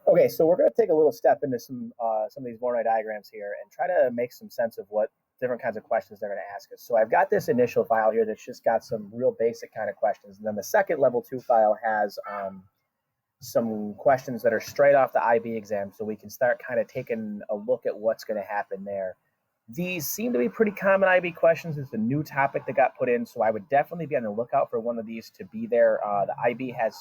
Okay, so we're going to take a little step into some of these Voronoi diagrams here and try to make some sense of what different kinds of questions they're going to ask us. So I've got this initial file here that's just got some real basic kind of questions, and then the second level 2 file has some questions that are straight off the IB exam, so we can start kind of taking a look at what's going to happen there. These seem to be pretty common IB questions. It's a new topic that got put in, so I would definitely be on the lookout for one of these to be there. The IB has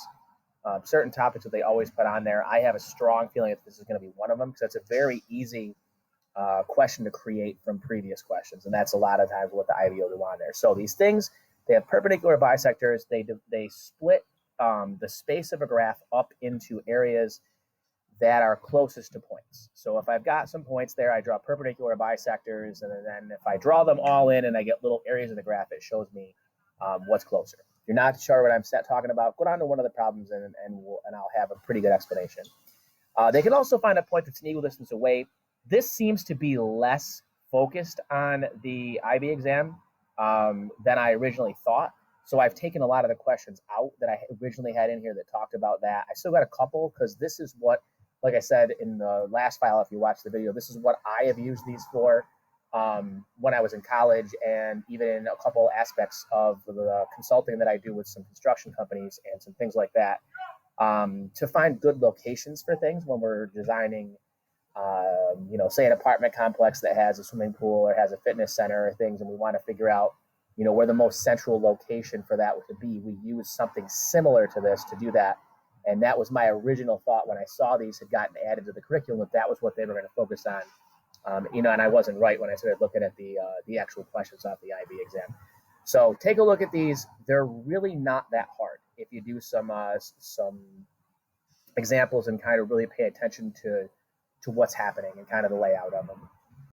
certain topics that they always put on there. I have a strong feeling that this is going to be one of them because it's a very easy question to create from previous questions, and that's a lot of times what the IB will do on there. So these things, they have perpendicular bisectors. They split the space of a graph up into areas that are closest to points. So if I've got some points there, I draw perpendicular bisectors, and then if I draw them all in and I get little areas of the graph, it shows me what's closer. If you're not sure what I'm talking about, go down to one of the problems and I'll have a pretty good explanation. They can also find a point that's an equal distance away. This seems to be less focused on the IB exam than I originally thought. So I've taken a lot of the questions out that I originally had in here that talked about that. I still got a couple because this is what, like I said in the last file, if you watch the video, this is what I have used these for when I was in college, and even in a couple aspects of the consulting that I do with some construction companies and some things like that, to find good locations for things when we're designing, say an apartment complex that has a swimming pool or has a fitness center or things, and we want to figure out, where the most central location for that would be. We use something similar to this to do that. And that was my original thought when I saw these had gotten added to the curriculum, that was what they were going to focus on. And I wasn't right when I started looking at the actual questions off the IB exam. So take a look at these. They're really not that hard if you do some examples and kind of really pay attention to what's happening and kind of the layout of them.